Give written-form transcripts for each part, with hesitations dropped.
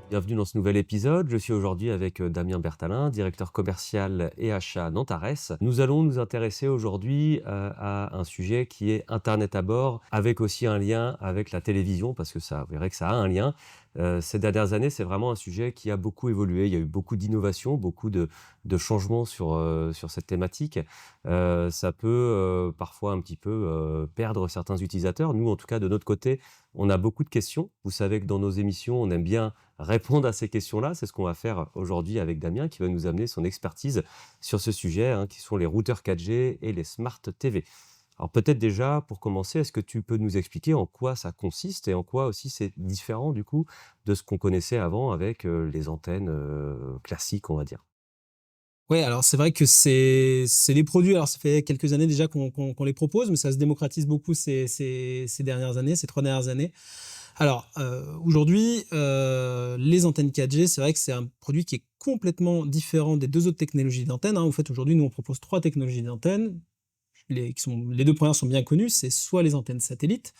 Bienvenue dans ce nouvel épisode. Je suis aujourd'hui avec Damien Bertalin, directeur commercial et achat Nantares. Nous allons nous intéresser aujourd'hui à un sujet qui est Internet à bord, avec aussi un lien avec la télévision, parce que ça, vous verrez que ça a un lien. Ces dernières années, c'est vraiment un sujet qui a beaucoup évolué. Il y a eu beaucoup d'innovations, beaucoup de changements sur cette thématique. Ça peut parfois un petit peu perdre certains utilisateurs. Nous, en tout cas, de notre côté, on a beaucoup de questions. Vous savez que dans nos émissions, on aime bien répondre à ces questions-là. C'est ce qu'on va faire aujourd'hui avec Damien, qui va nous amener son expertise sur ce sujet, hein, qui sont les routeurs 4G et les smart TV. Alors peut-être déjà, pour commencer, est-ce que tu peux nous expliquer en quoi ça consiste et en quoi aussi c'est différent du coup de ce qu'on connaissait avant avec les antennes classiques, on va dire. Ouais, alors c'est vrai que c'est des produits, alors ça fait quelques années déjà qu'on les propose, mais ça se démocratise beaucoup ces dernières années, ces 3 dernières années. Alors, aujourd'hui, les antennes 4G, c'est vrai que c'est un produit qui est complètement différent des 2 autres technologies d'antennes, hein. En fait, aujourd'hui, nous, on propose 3 technologies d'antennes, les 2 premières sont bien connues, c'est soit les antennes satellites,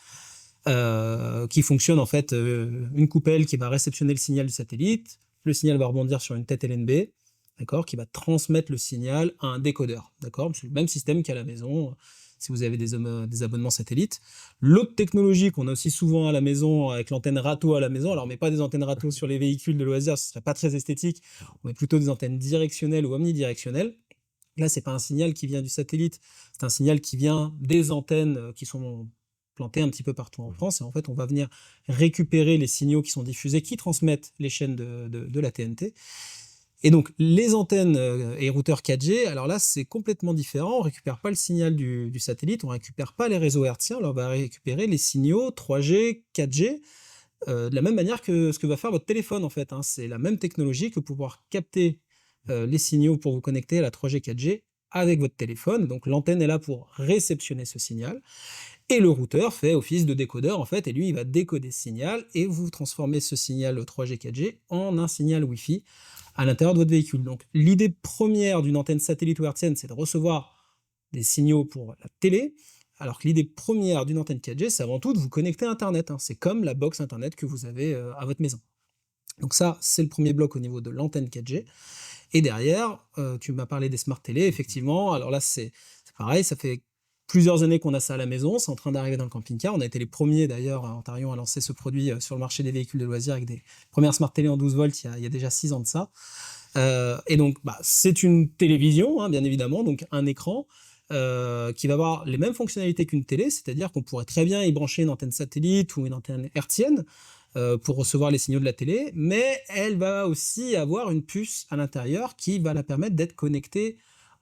qui fonctionnent en fait, une coupelle qui va réceptionner le signal du satellite, le signal va rebondir sur une tête LNB, d'accord? Qui va transmettre le signal à un décodeur, d'accord? C'est le même système qu'à la maison, si vous avez des abonnements satellites. L'autre technologie qu'on a aussi souvent à la maison avec l'antenne râteau à la maison, alors on met pas des antennes râteau sur les véhicules de loisirs, ce serait pas très esthétique, on met plutôt des antennes directionnelles ou omnidirectionnelles. Là, c'est pas un signal qui vient du satellite, c'est un signal qui vient des antennes, qui sont plantées un petit peu partout en France et en fait, on va venir récupérer les signaux qui sont diffusés, qui transmettent les chaînes de la TNT. Et donc les antennes, et routeurs 4G, alors là, c'est complètement différent. On récupère pas le signal du satellite, on récupère pas les réseaux hertziens, là, on va récupérer les signaux 3G, 4G, de la même manière que ce que va faire votre téléphone, en fait, hein. C'est la même technologie que pouvoir capter, les signaux pour vous connecter à la 3G, 4G avec votre téléphone. Donc l'antenne est là pour réceptionner ce signal et le routeur fait office de décodeur, en fait, et lui, il va décoder ce signal et vous transformez ce signal 3G, 4G en un signal Wi-Fi à l'intérieur de votre véhicule. Donc l'idée première d'une antenne satellite ou hertzienne, c'est de recevoir des signaux pour la télé, alors que l'idée première d'une antenne 4G, c'est avant tout de vous connecter à internet, hein. C'est comme la box internet que vous avez, à votre maison. Donc ça, c'est le premier bloc au niveau de l'antenne 4G et derrière, tu m'as parlé des smart télé, effectivement. Alors là, c'est pareil, ça fait plusieurs années qu'on a ça à la maison, c'est en train d'arriver dans le camping-car. On a été les premiers d'ailleurs à Antarion à lancer ce produit, sur le marché des véhicules de loisirs avec des premières smart télé en 12 volts il y a déjà 6 ans de ça. Et donc, bah, c'est une télévision, hein, bien évidemment, donc un écran, qui va avoir les mêmes fonctionnalités qu'une télé, c'est-à-dire qu'on pourrait très bien y brancher une antenne satellite ou une antenne hertzienne, pour recevoir les signaux de la télé, mais elle va aussi avoir une puce à l'intérieur qui va la permettre d'être connectée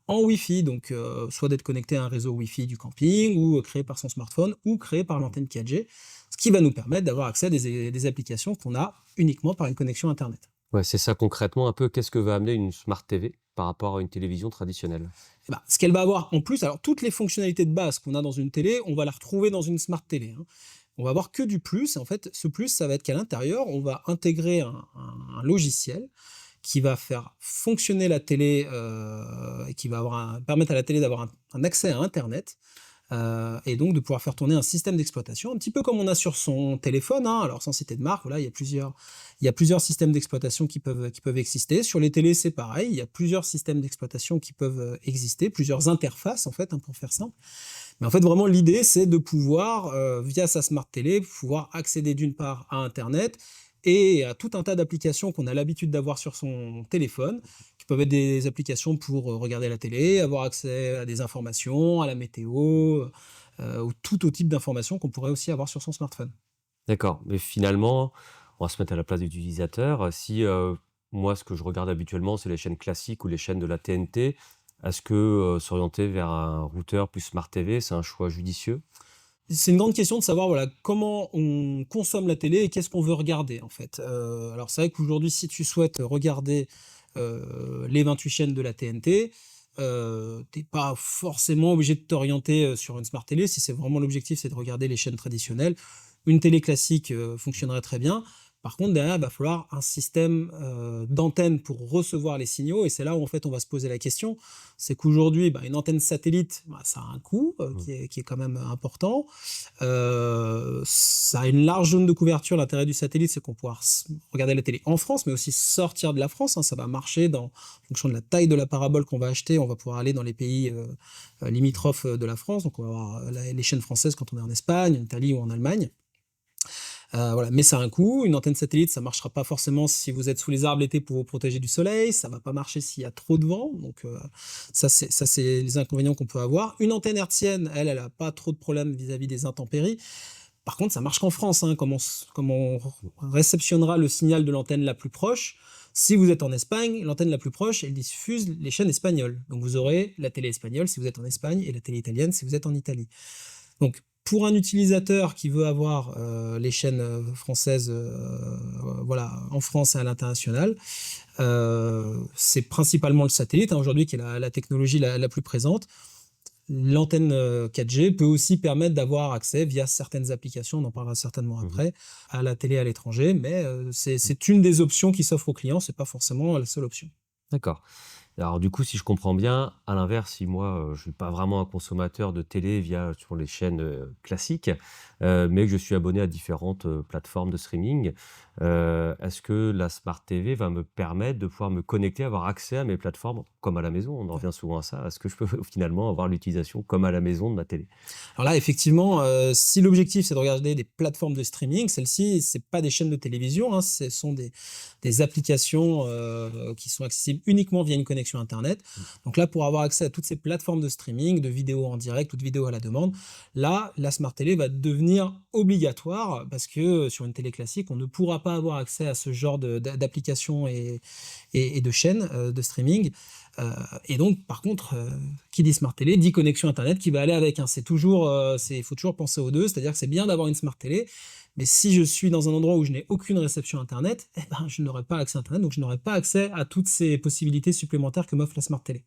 en Wi-Fi, donc soit d'être connectée à un réseau Wi-Fi du camping ou créé par son smartphone ou créé par l'antenne 4G, ce qui va nous permettre d'avoir accès à des applications qu'on a uniquement par une connexion internet. Ouais, c'est ça concrètement un peu. Qu'est-ce que va amener une smart TV par rapport à une télévision traditionnelle? Bah, ce qu'elle va avoir en plus, alors toutes les fonctionnalités de base qu'on a dans une télé, on va la retrouver dans une smart télé, hein. On va avoir que du plus, et en fait, ce plus, ça va être qu'à l'intérieur, on va intégrer un logiciel qui va faire fonctionner la télé, et qui va permettre à la télé d'avoir un accès à internet, et donc de pouvoir faire tourner un système d'exploitation, un petit peu comme on a sur son téléphone, hein. Alors sans citer de marque, voilà, il y a plusieurs systèmes d'exploitation qui peuvent exister. Sur les télés, c'est pareil, il y a plusieurs systèmes d'exploitation qui peuvent, exister, plusieurs interfaces en fait, hein, pour faire simple. Mais en fait, vraiment l'idée, c'est de pouvoir, via sa smart télé, pouvoir accéder d'une part à internet et à tout un tas d'applications qu'on a l'habitude d'avoir sur son téléphone, qui peuvent être des applications pour, regarder la télé, avoir accès à des informations, à la météo, ou tout au type d'informations qu'on pourrait aussi avoir sur son smartphone. D'accord, mais finalement, on va se mettre à la place de l'utilisateur. Si, moi, ce que je regarde habituellement, c'est les chaînes classiques ou les chaînes de la TNT, est-ce que, s'orienter vers un routeur plus smart TV, c'est un choix judicieux? C'est une grande question de savoir, voilà, comment on consomme la télé et qu'est-ce qu'on veut regarder, en fait. Alors c'est vrai qu'aujourd'hui, si tu souhaites regarder, les 28 chaînes de la TNT, tu pas forcément obligé de t'orienter, sur une smart télé. Si c'est vraiment l'objectif, c'est de regarder les chaînes traditionnelles. Une télé classique, fonctionnerait très bien. Par contre, derrière, il va falloir un système d'antenne pour recevoir les signaux. Et c'est là où, en fait, on va se poser la question. C'est qu'aujourd'hui, une antenne satellite, ça a un coût Mmh. qui est quand même important. Ça a une large zone de couverture. L'intérêt du satellite, c'est qu'on pourra regarder la télé en France, mais aussi sortir de la France, hein. Ça va marcher en fonction de la taille de la parabole qu'on va acheter. On va pouvoir aller dans les pays limitrophes de la France. Donc, on va avoir les chaînes françaises quand on est en Espagne, en Italie ou en Allemagne. Voilà, mais ça a un coût. Une antenne satellite, ça marchera pas forcément si vous êtes sous les arbres l'été pour vous protéger du soleil. Ça va pas marcher s'il y a trop de vent. Donc ça c'est les inconvénients qu'on peut avoir. Une antenne hertzienne, elle a pas trop de problèmes vis-à-vis des intempéries. Par contre, ça marche qu'en France, hein. Comme on réceptionnera le signal de l'antenne la plus proche. Si vous êtes en Espagne, l'antenne la plus proche, elle diffuse les chaînes espagnoles. Donc vous aurez la télé espagnole si vous êtes en Espagne et la télé italienne si vous êtes en Italie. Donc, pour un utilisateur qui veut avoir les chaînes françaises voilà, en France et à l'international, c'est principalement le satellite, hein, aujourd'hui qui est la technologie la plus présente. L'antenne 4G peut aussi permettre d'avoir accès via certaines applications, on en parlera certainement Mmh. après, à la télé à l'étranger, mais c'est une des options qui s'offre aux clients, c'est pas forcément la seule option. D'accord. Alors du coup, si je comprends bien, à l'inverse, si moi, je suis pas vraiment un consommateur de télé via sur les chaînes, classiques, mais que je suis abonné à différentes, plateformes de streaming, est-ce que la Smart TV va me permettre de pouvoir me connecter, avoir accès à mes plateformes comme à la maison? On en revient souvent à ça. Est-ce que je peux finalement avoir l'utilisation comme à la maison de ma télé? Alors là, effectivement, si l'objectif c'est de regarder des plateformes de streaming, celles-ci, c'est pas des chaînes de télévision, hein, ce sont des applications qui sont accessibles uniquement via une connexion Internet. Mmh. Donc là, pour avoir accès à toutes ces plateformes de streaming, de vidéos en direct ou de vidéos à la demande, là, la Smart Télé va devenir obligatoire parce que sur une télé classique, on ne pourra pas avoir accès à ce genre d'applications et de chaînes de streaming. Heu et donc par contre, qui dit smart télé dit connexion internet qui va aller avec, hein. C'est toujours, il faut toujours penser aux 2, c'est-à-dire que c'est bien d'avoir une smart télé, mais si je suis dans un endroit où je n'ai aucune réception internet, je n'aurai pas accès à internet, donc je n'aurai pas accès à toutes ces possibilités supplémentaires que m'offre la smart télé.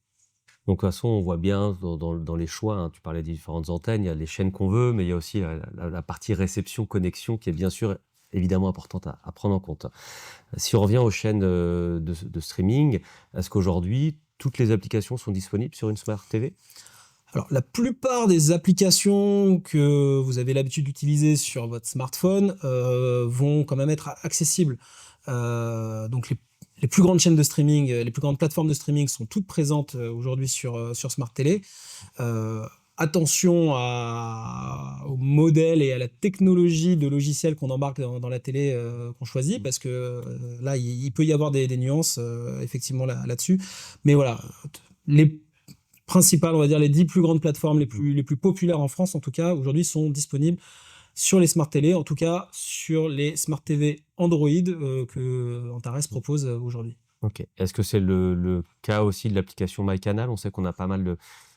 Donc, de toute façon, on voit bien dans les choix, hein, tu parlais des différentes antennes, il y a les chaînes qu'on veut, mais il y a aussi la partie réception, connexion qui est bien sûr évidemment importante à prendre en compte. Si on revient aux chaînes, de streaming, est-ce qu'aujourd'hui toutes les applications sont disponibles sur une Smart TV? Alors la plupart des applications que vous avez l'habitude d'utiliser sur votre smartphone, vont quand même être accessibles. Donc les plus grandes chaînes de streaming, les plus grandes plateformes de streaming sont toutes présentes, aujourd'hui sur smart télé. Heu, Attention au modèle et à la technologie de logiciel qu'on embarque dans la télé, qu'on choisit Mmh. parce que, là, il peut y avoir des nuances, effectivement là-dessus. Mais voilà, les principales, on va dire les 10 plus grandes plateformes Mmh. les plus populaires en France, en tout cas, aujourd'hui, sont disponibles sur les smart télé, en tout cas sur les smart TV Android, que Antares propose, aujourd'hui. OK. Est-ce que c'est le cas aussi de l'application MyCanal? On sait qu'on a pas mal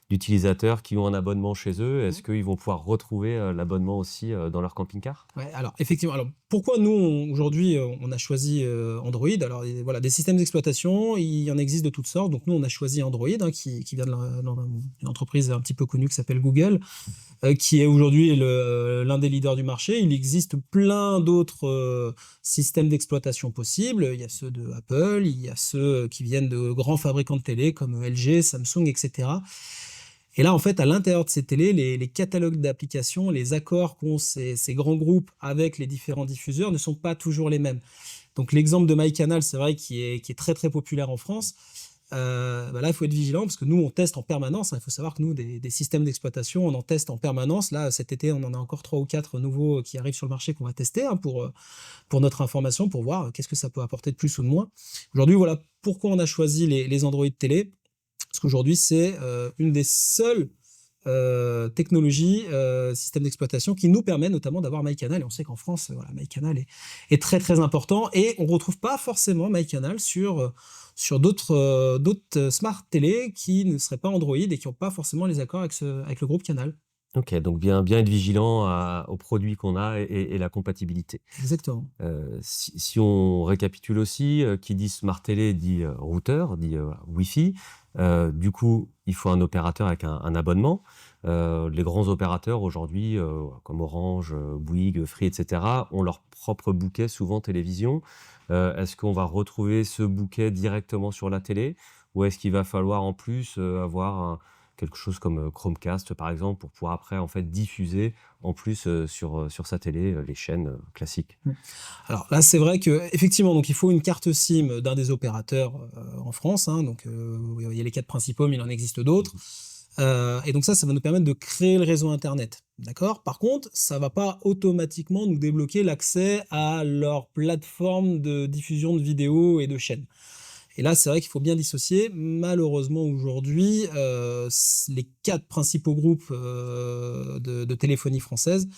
d'utilisateurs qui ont un abonnement chez eux. Est-ce qu'ils vont pouvoir retrouver, l'abonnement aussi, dans leur camping-car? Ouais, alors effectivement, alors pourquoi nous aujourd'hui on a choisi Android? Alors voilà, des systèmes d'exploitation, il y en existe de toutes sortes. Donc nous on a choisi Android, hein, qui vient d'une entreprise un petit peu connue qui s'appelle Google, qui est aujourd'hui l'un des leaders du marché. Il existe plein d'autres systèmes d'exploitation possibles. Il y a ceux de Apple, il y a ceux qui viennent de grands fabricants de télé comme LG, Samsung, etc. Et là, en fait, à l'intérieur de ces télés, les catalogues d'applications, les accords qu'ont ces grands groupes avec les différents diffuseurs ne sont pas toujours les mêmes. Donc l'exemple de MyCanal, c'est vrai qui est très, très populaire en France. Là, il faut être vigilant parce que nous, on teste en permanence, hein. Il faut savoir que nous, des systèmes d'exploitation, on en teste en permanence. Là, cet été, on en a encore 3 ou 4 nouveaux qui arrivent sur le marché qu'on va tester, hein, pour notre information, pour voir qu'est-ce que ça peut apporter de plus ou de moins. Aujourd'hui, voilà pourquoi on a choisi les Android télé. Parce qu'aujourd'hui, c'est une des seules technologies, systèmes d'exploitation qui nous permet notamment d'avoir MyCanal. Et on sait qu'en France, voilà, MyCanal est très très important. Et on ne retrouve pas forcément MyCanal sur d'autres smart télé qui ne seraient pas Android et qui n'ont pas forcément les accords avec le groupe Canal. OK, donc bien être vigilant aux produits qu'on a et la compatibilité. Exactement. Si on récapitule aussi, qui dit smart télé dit, routeur, dit, Wi-Fi. Du coup, il faut un opérateur avec un abonnement. Les grands opérateurs aujourd'hui, comme Orange, Bouygues, Free et cetera, ont leur propre bouquet, souvent télévision. Est-ce qu'on va retrouver ce bouquet directement sur la télé? Ou est-ce qu'il va falloir en plus, avoir quelque chose comme, Chromecast par exemple, pour pouvoir après en fait diffuser en plus, sur sa télé, les chaînes, classiques? Mmh. Alors là, c'est vrai qu'effectivement, donc il faut une carte SIM d'un des opérateurs, en France, hein, donc il y a les 4 principaux, mais il en existe d'autres. Mmh. Et donc ça va nous permettre de créer le réseau internet, d'accord? Par contre, ça va pas automatiquement nous débloquer l'accès à leur plateforme de diffusion de vidéos et de chaînes. Et là, c'est vrai qu'il faut bien dissocier. Malheureusement, aujourd'hui, les 4 principaux groupes, de téléphonie française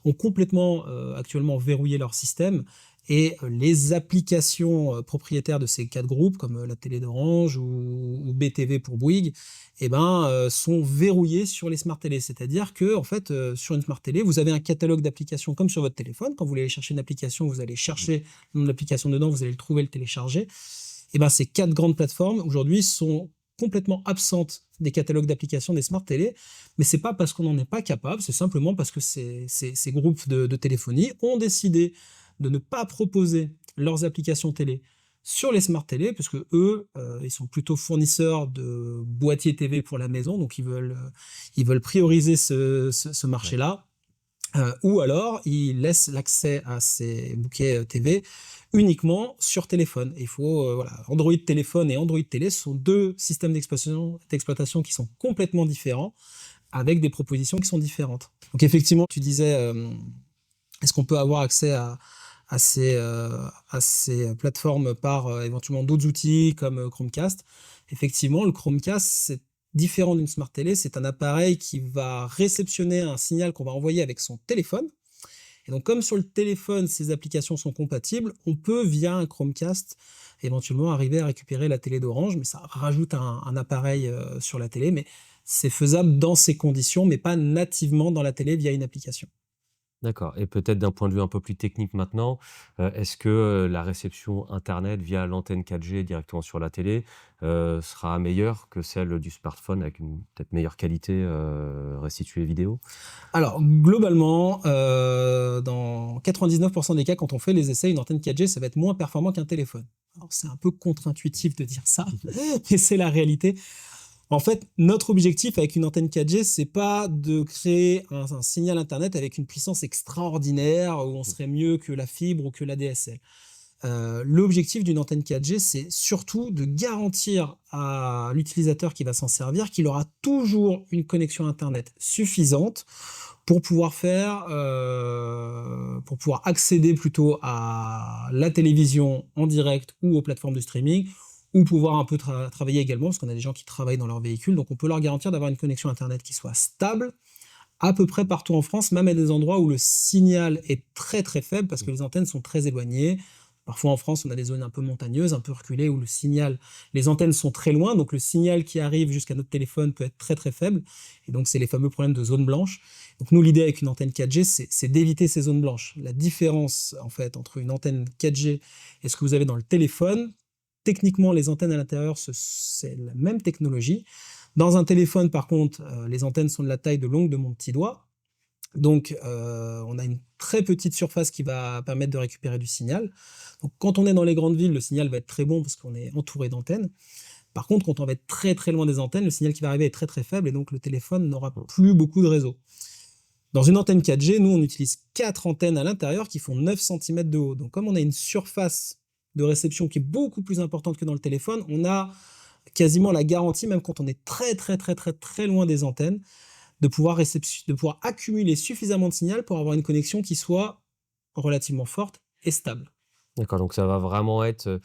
ont complètement, actuellement verrouillé leur système et les applications, propriétaires de ces 4 groupes comme, la télé d'Orange ou BTV pour Bouygues et ben, sont verrouillées sur les smart télés. C'est-à-dire que en fait, sur une smart télé, vous avez un catalogue d'applications comme sur votre téléphone. Quand vous voulez aller chercher une application, vous allez chercher le nom de l'application dedans, vous allez le trouver, le télécharger. Et ben, ces 4 grandes plateformes aujourd'hui sont complètement absentes des catalogues d'applications des smart télé, mais c'est pas parce qu'on n'en est pas capable, c'est simplement parce que ces groupes de téléphonie ont décidé de ne pas proposer leurs applications télé sur les smart télé, puisque eux, ils sont plutôt fournisseurs de boîtiers TV pour la maison, donc ils veulent prioriser ce Ouais. marché-là. Ou alors, ils laissent l'accès à ces bouquets, TV uniquement sur téléphone. Il faut, voilà, Android téléphone et Android télé sont 2 systèmes d'exploitation qui sont complètement différents, avec des propositions qui sont différentes. Donc effectivement, tu disais, est-ce qu'on peut avoir accès à ces plateformes par, éventuellement d'autres outils comme, Chromecast? Effectivement, le Chromecast, c'est différent d'une smart télé. C'est un appareil qui va réceptionner un signal qu'on va envoyer avec son téléphone et donc comme sur le téléphone, ces applications sont compatibles, on peut via un Chromecast éventuellement arriver à récupérer la télé d'Orange, mais ça rajoute un appareil, sur la télé, mais c'est faisable dans ces conditions, mais pas nativement dans la télé via une application. D'accord et peut-être d'un point de vue un peu plus technique maintenant, est-ce que, la réception internet via l'antenne 4G directement sur la télé, sera meilleure que celle du smartphone avec une peut-être meilleure qualité, restituée vidéo? Alors globalement, dans 99 des cas, quand on fait les essais, une antenne 4G, ça va être moins performant qu'un téléphone. Alors c'est un peu contre-intuitif de dire ça, mais c'est la réalité. En fait, notre objectif avec une antenne 4G, c'est pas de créer un signal internet avec une puissance extraordinaire où on serait mieux que la fibre ou que la DSL. L'objectif d'une antenne 4G, c'est surtout de garantir à l'utilisateur qui va s'en servir qu'il aura toujours une connexion internet suffisante pour pouvoir accéder plutôt à la télévision en direct ou aux plateformes de streaming, ou pouvoir un peu travailler également, parce qu'on a des gens qui travaillent dans leur véhicule, donc on peut leur garantir d'avoir une connexion internet qui soit stable, à peu près partout en France, même à des endroits où le signal est très très faible, parce que les antennes sont très éloignées. Parfois en France, on a des zones un peu montagneuses, un peu reculées, où les antennes sont très loin, donc le signal qui arrive jusqu'à notre téléphone peut être très très faible, et donc c'est les fameux problèmes de zone blanche. Donc nous, l'idée avec une antenne 4G, c'est d'éviter ces zones blanches. La différence, en fait, entre une antenne 4G et ce que vous avez dans le téléphone, techniquement, les antennes à l'intérieur, c'est la même technologie. Dans un téléphone, par contre, les antennes sont de la taille de l'ongle de mon petit doigt. Donc, on a une très petite surface qui va permettre de récupérer du signal. Donc, quand on est dans les grandes villes, le signal va être très bon parce qu'on est entouré d'antennes. Par contre, quand on va être très très loin des antennes, le signal qui va arriver est très très faible et donc le téléphone n'aura plus beaucoup de réseau. Dans une antenne 4G, nous, on utilise 4 antennes à l'intérieur qui font 9 centimètres de haut. Donc, comme on a une surface de réception qui est beaucoup plus importante que dans le téléphone, on a quasiment la garantie, même quand on est très très très très très loin des antennes, de pouvoir accumuler suffisamment de signal pour avoir une connexion qui soit relativement forte et stable. D'accord, donc ça va vraiment être,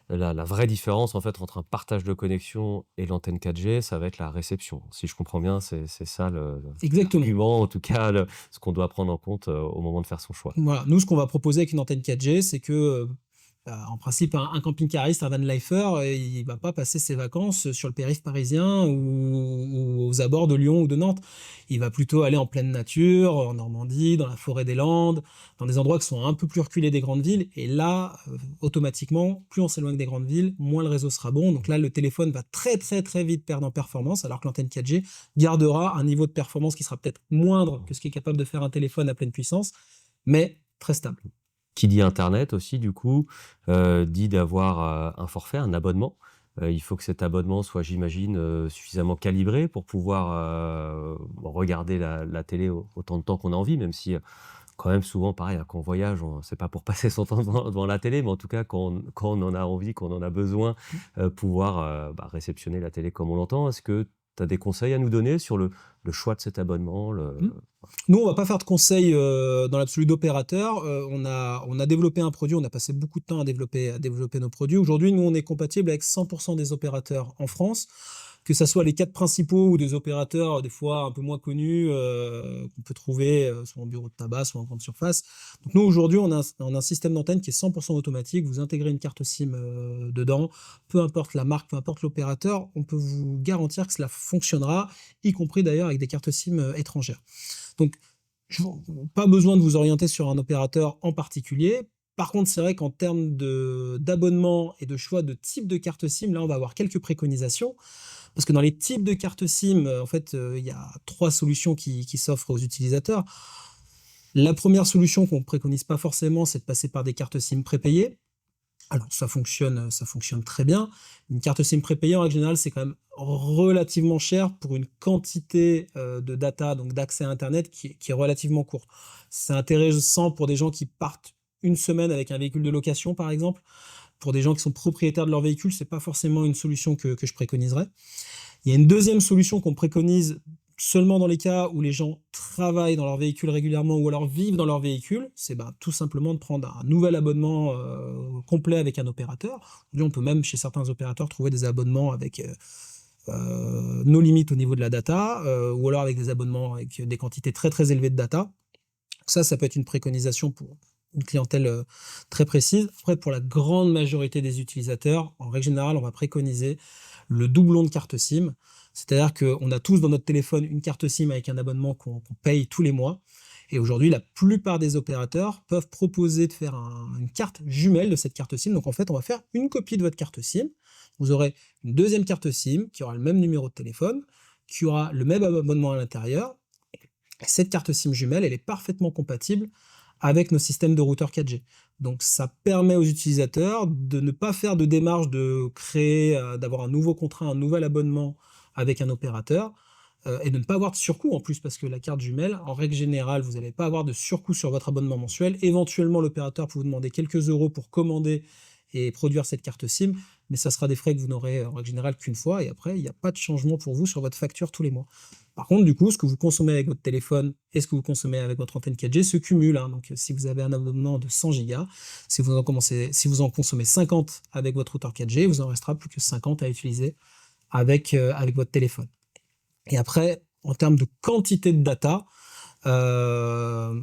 la vraie différence en fait entre un partage de connexion et l'antenne 4G, ça va être la réception. Si je comprends bien, c'est ça Exactement. l'argument, en tout cas ce qu'on doit prendre en compte, au moment de faire son choix. Voilà. Nous, ce qu'on va proposer avec une antenne 4G, c'est que En principe, un camping-cariste, un van lifer, il va pas passer ses vacances sur le périph' parisien ou aux abords de Lyon ou de Nantes. Il va plutôt aller en pleine nature, en Normandie, dans la forêt des Landes, dans des endroits qui sont un peu plus reculés des grandes villes. Et là, automatiquement, plus on s'éloigne des grandes villes, moins le réseau sera bon. Donc là, le téléphone va très très très vite perdre en performance, alors que l'antenne 4G gardera un niveau de performance qui sera peut-être moindre que ce qui est capable de faire un téléphone à pleine puissance, mais très stable. Qui dit internet aussi du coup, dit d'avoir, un forfait, un abonnement. Il faut que cet abonnement soit, j'imagine, suffisamment calibré pour pouvoir, regarder la télé autant de temps qu'on a envie, même si, quand même souvent pareil, hein, quand on voyage, c'est pas pour passer son temps devant la télé, mais en tout cas quand on en a envie, qu'on en a besoin, pouvoir, réceptionner la télé comme on l'entend. Est-ce que tu as des conseils à nous donner sur le choix de cet abonnement, Mmh. Nous, on va pas faire de conseils, dans l'absolu d'opérateurs. On a développé un produit, on a passé beaucoup de temps à développer nos produits. Aujourd'hui, nous, on est compatible avec 100 des opérateurs en France, que ça soit les 4 principaux ou des opérateurs, des fois un peu moins connus, qu'on peut trouver, soit en bureau de tabac, soit en grande surface. Donc nous, aujourd'hui, on a un système d'antenne qui est 100 automatique. Vous intégrez une carte SIM, dedans, peu importe la marque, peu importe l'opérateur, on peut vous garantir que cela fonctionnera, y compris d'ailleurs avec des cartes SIM, étrangères. Donc, pas besoin de vous orienter sur un opérateur en particulier. Par contre, c'est vrai qu'en termes d'abonnement et de choix de type de carte SIM, là, on va avoir quelques préconisations. Parce que dans les types de cartes SIM, en fait, il y a 3 solutions qui s'offrent aux utilisateurs. La première solution qu'on ne préconise pas forcément, c'est de passer par des cartes SIM prépayées. Alors ça fonctionne très bien. Une carte SIM prépayée, en règle générale, c'est quand même relativement cher pour une quantité, de data, donc d'accès à internet qui est relativement courte. C'est intéressant pour des gens qui partent une semaine avec un véhicule de location, par exemple. Pour des gens qui sont propriétaires de leur véhicule, c'est pas forcément une solution que je préconiserais. Il y a une deuxième solution qu'on préconise seulement dans les cas où les gens travaillent dans leur véhicule régulièrement ou alors vivent dans leur véhicule, c'est tout simplement de prendre un nouvel abonnement complet avec un opérateur. Aujourd'hui, on peut même chez certains opérateurs trouver des abonnements avec nos limites au niveau de la data, ou alors avec des abonnements avec des quantités très très élevées de data. Ça peut être une préconisation pour une clientèle très précise. Après, pour la grande majorité des utilisateurs, en règle générale, on va préconiser le doublon de carte SIM. C'est-à-dire qu'on a tous dans notre téléphone une carte SIM avec un abonnement qu'on paye tous les mois. Et aujourd'hui, la plupart des opérateurs peuvent proposer de faire une carte jumelle de cette carte SIM. Donc en fait, on va faire une copie de votre carte SIM. Vous aurez une deuxième carte SIM qui aura le même numéro de téléphone, qui aura le même abonnement à l'intérieur. Cette carte SIM jumelle, elle est parfaitement compatible avec nos systèmes de routeurs 4G. Donc ça permet aux utilisateurs de ne pas faire de démarche de créer, d'avoir un nouveau contrat, un nouvel abonnement avec un opérateur, et de ne pas avoir de surcoût en plus, parce que la carte jumelle, en règle générale, vous n'allez pas avoir de surcoût sur votre abonnement mensuel. Éventuellement, l'opérateur peut vous demander quelques euros pour commander et produire cette carte SIM, mais ça sera des frais que vous n'aurez en règle générale qu'une fois, et après, il n'y a pas de changement pour vous sur votre facture tous les mois. Par contre, du coup, ce que vous consommez avec votre téléphone et ce que vous consommez avec votre antenne 4G se cumulent, hein. Donc, si vous avez un abonnement de 100 gigas, si vous en consommez 50 avec votre routeur 4G, vous en restera plus que 50 à utiliser avec votre téléphone. Et après, en termes de quantité de data,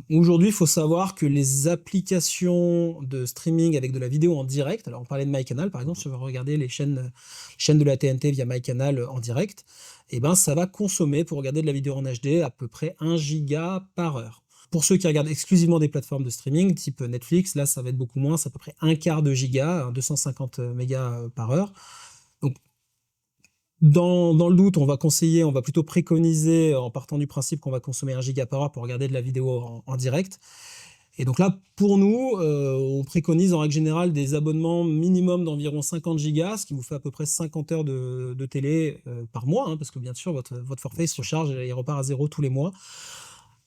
aujourd'hui, il faut savoir que les applications de streaming avec de la vidéo en direct, alors on parlait de MyCanal par exemple, si vous regardez les chaînes de la TNT via MyCanal en direct, et ça va consommer pour regarder de la vidéo en HD à peu près 1 giga par heure. Pour ceux qui regardent exclusivement des plateformes de streaming, type Netflix, là ça va être beaucoup moins, c'est à peu près un quart de giga, 250 mégas par heure. Donc dans le doute, on va plutôt préconiser, en partant du principe qu'on va consommer 1 giga par heure pour regarder de la vidéo en direct. Et donc là, pour nous, on préconise en règle générale des abonnements minimum d'environ 50 gigas, ce qui vous fait à peu près 50 heures de télé par mois, hein, parce que bien sûr, votre forfait se recharge et il repart à zéro tous les mois.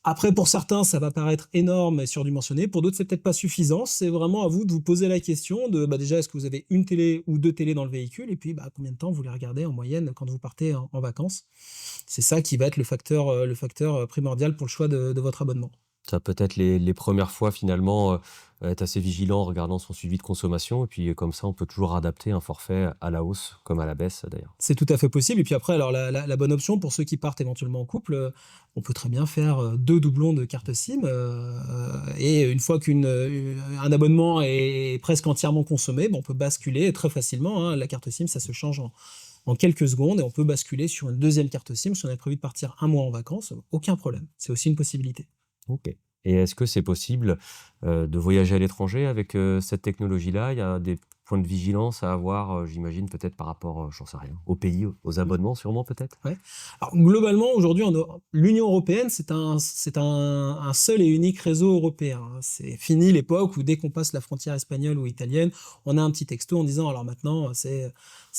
Après, pour certains, ça va paraître énorme et surdimensionné. Pour d'autres, c'est peut-être pas suffisant. C'est vraiment à vous de vous poser la question de, déjà, est-ce que vous avez une télé ou 2 télés dans le véhicule? Et puis, combien de temps vous les regardez en moyenne quand vous partez en vacances? C'est ça qui va être le facteur primordial pour le choix de votre abonnement. Ça peut être les premières fois finalement, être assez vigilant en regardant son suivi de consommation et puis, comme ça on peut toujours adapter un forfait à la hausse comme à la baisse d'ailleurs. C'est tout à fait possible et puis après alors la bonne option pour ceux qui partent éventuellement en couple, on peut très bien faire, 2 doublons de carte SIM, et une fois un abonnement est presque entièrement consommé, on peut basculer très facilement, hein. La carte SIM, ça se change en quelques secondes et on peut basculer sur une deuxième carte SIM si on avait prévu de partir un mois en vacances, aucun problème. C'est aussi une possibilité. OK. Et est-ce que c'est possible, de voyager à l'étranger avec, cette technologie-là? Il y a des points de vigilance à avoir, j'imagine peut-être par rapport, j'en sais rien, au pays, aux abonnements sûrement peut-être? Ouais. Alors globalement, aujourd'hui, en Europe, l'Union européenne, c'est un seul et unique réseau européen, hein. C'est fini l'époque où dès qu'on passe la frontière espagnole ou italienne, on a un petit texto en disant: «Alors maintenant, c'est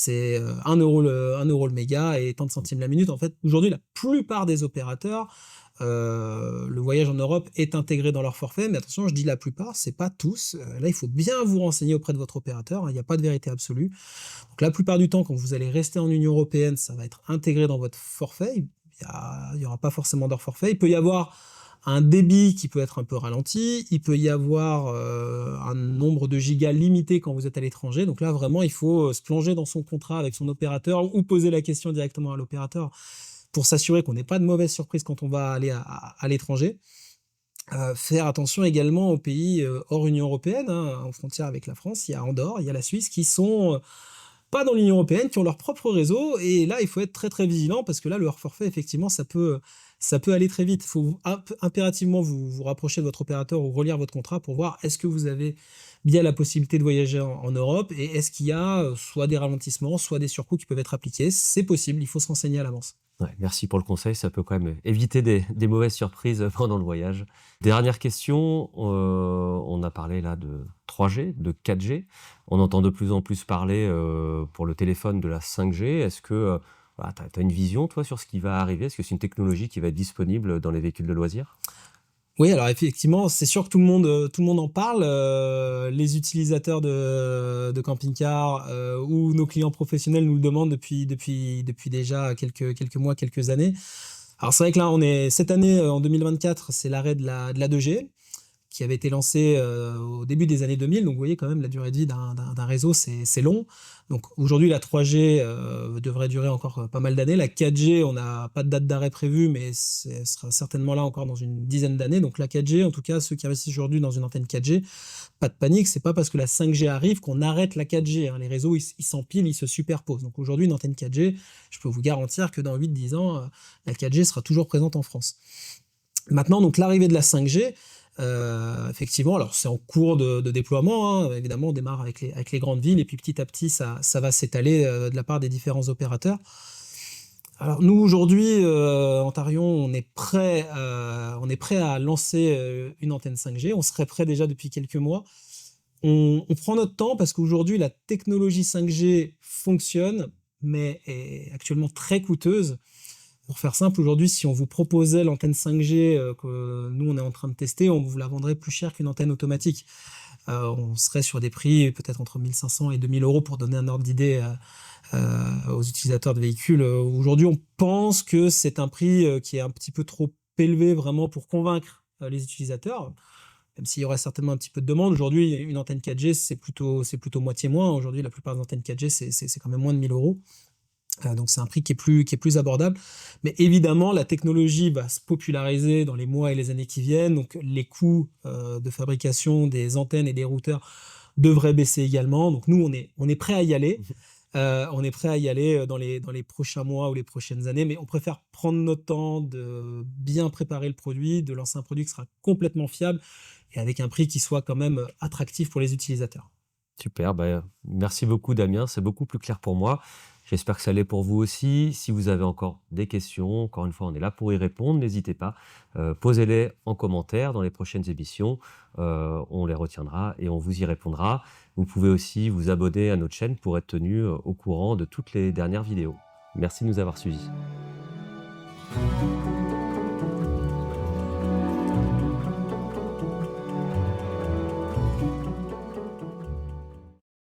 1 € le méga et tant de centimes la minute». En fait, aujourd'hui, la plupart des opérateurs, le voyage en Europe est intégré dans leur forfait, mais attention, je dis la plupart, c'est pas tous. Là, il faut bien vous renseigner auprès de votre opérateur, hein, il n'y a pas de vérité absolue. Donc la plupart du temps, quand vous allez rester en Union européenne, ça va être intégré dans votre forfait. Il y aura pas forcément d'heures forfait. Il peut y avoir un débit qui peut être un peu ralenti. Il peut y avoir un nombre de gigas limité quand vous êtes à l'étranger. Donc là, vraiment, il faut se plonger dans son contrat avec son opérateur ou poser la question directement à l'opérateur pour s'assurer qu'on n'ait pas de mauvaises surprises quand on va aller à l'étranger. Faire attention également aux pays hors Union européenne, hein, en frontière avec la France. Il y a Andorre, il y a la Suisse qui sont pas dans l'Union européenne, qui ont leur propre réseau et là, il faut être très, très vigilant parce que là, le hors forfait, effectivement, ça peut aller très vite. Il faut impérativement vous rapprocher de votre opérateur ou relire votre contrat pour voir est-ce que vous avez bien la possibilité de voyager en Europe et est-ce qu'il y a, soit des ralentissements, soit des surcoûts qui peuvent être appliqués. C'est possible, il faut se renseigner à l'avance. Ouais, merci pour le conseil, ça peut quand même éviter des mauvaises surprises pendant le voyage. Dernière question, on a parlé là de 3G, de 4G. On entend de plus en plus parler, pour le téléphone de la 5G. Est-ce que, voilà, tu as une vision toi sur ce qui va arriver? Est-ce que c'est une technologie qui va être disponible dans les véhicules de loisirs? Oui, alors effectivement, c'est sûr que tout le monde en parle, les utilisateurs de camping-cars, ou nos clients professionnels nous le demandent depuis déjà quelques mois, quelques années. Alors c'est vrai que là, on est cette année, en 2024, c'est l'arrêt de la 2G qui avait été lancé, au début des années 2000. Donc vous voyez quand même la durée de vie d'un réseau, c'est long. Donc aujourd'hui la 3G, devrait durer encore, pas mal d'années. La 4G, on n'a pas de date d'arrêt prévue, mais ce sera certainement là encore dans une dizaine d'années. Donc la 4G, en tout cas ceux qui investissent aujourd'hui dans une antenne 4G, pas de panique, c'est pas parce que la 5G arrive qu'on arrête la 4G, hein. Les réseaux, ils s'empilent, ils se superposent. Donc aujourd'hui une antenne 4G, je peux vous garantir que dans 8-10 ans, la 4G sera toujours présente en France. Maintenant, donc l'arrivée de la 5G, effectivement, alors c'est en cours de déploiement, hein. Évidemment, on démarre avec les grandes villes et puis petit à petit, ça va s'étaler, de la part des différents opérateurs. Alors nous, aujourd'hui, Antarion, on est prêt à lancer, une antenne 5G. On serait prêt déjà depuis quelques mois. On prend notre temps parce qu'aujourd'hui, la technologie 5G fonctionne, mais est actuellement très coûteuse. Pour faire simple, aujourd'hui, si on vous proposait l'antenne 5G, que nous, on est en train de tester, on vous la vendrait plus cher qu'une antenne automatique. On serait sur des prix peut-être entre 1 500 et 2 000 € pour donner un ordre d'idée, aux utilisateurs de véhicules. Aujourd'hui, on pense que c'est un prix, qui est un petit peu trop élevé vraiment pour convaincre, les utilisateurs, même s'il y aurait certainement un petit peu de demande. Aujourd'hui, une antenne 4G, c'est plutôt moitié moins. Aujourd'hui, la plupart des antennes 4G, c'est quand même moins de 1 000 €. Donc c'est un prix qui est plus abordable. Mais évidemment, la technologie va se populariser dans les mois et les années qui viennent. Donc les coûts, de fabrication des antennes et des routeurs devraient baisser également. Donc nous, on est prêt à y aller. On est prêt à y aller, dans les prochains mois ou les prochaines années, mais on préfère prendre notre temps de bien préparer le produit, de lancer un produit qui sera complètement fiable et avec un prix qui soit quand même, attractif pour les utilisateurs. Super, bah, merci beaucoup Damien, c'est beaucoup plus clair pour moi. J'espère que ça l'est pour vous aussi. Si vous avez encore des questions, encore une fois, on est là pour y répondre, n'hésitez pas. Posez-les en commentaire dans les prochaines émissions. On les retiendra et on vous y répondra. Vous pouvez aussi vous abonner à notre chaîne pour être tenu au courant de toutes les dernières vidéos. Merci de nous avoir suivis.